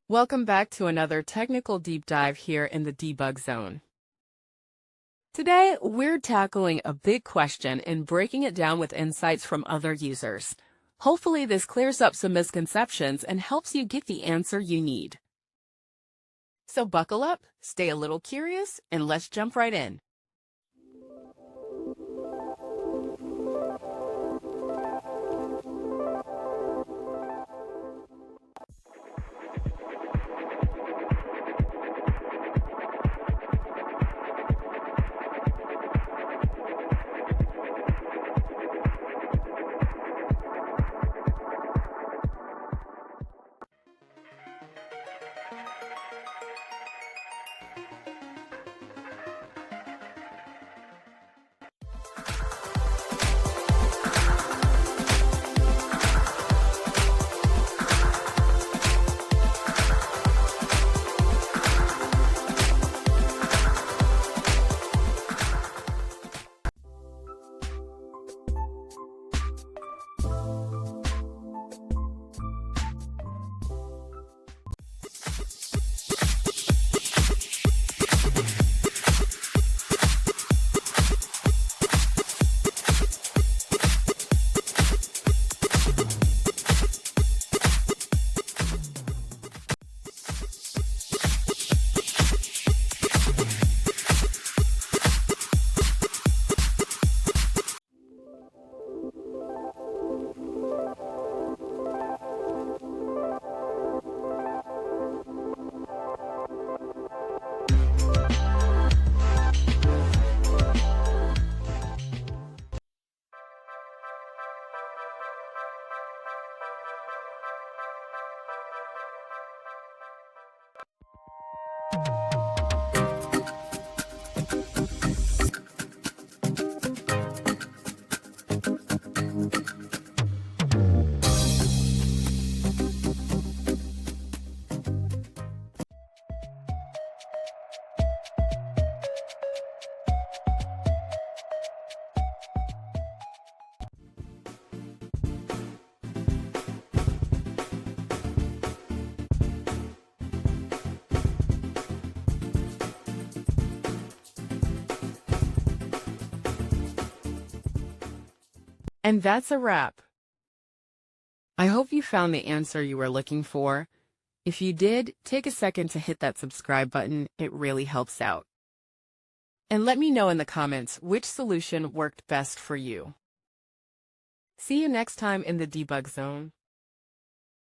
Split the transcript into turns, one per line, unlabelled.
Welcome back to another technical deep dive here in the debug zone. Today, we're tackling a big question and breaking it down with insights from other users. Hopefully, this clears up some misconceptions and helps you get the answer you need. So buckle up, stay a little curious, and let's jump right in. And that's a wrap. I hope you found the answer you were looking for. If you did, take a second to hit that subscribe button. It really helps out. And let me know in the comments which solution worked best for you. See you next time in the debug zone.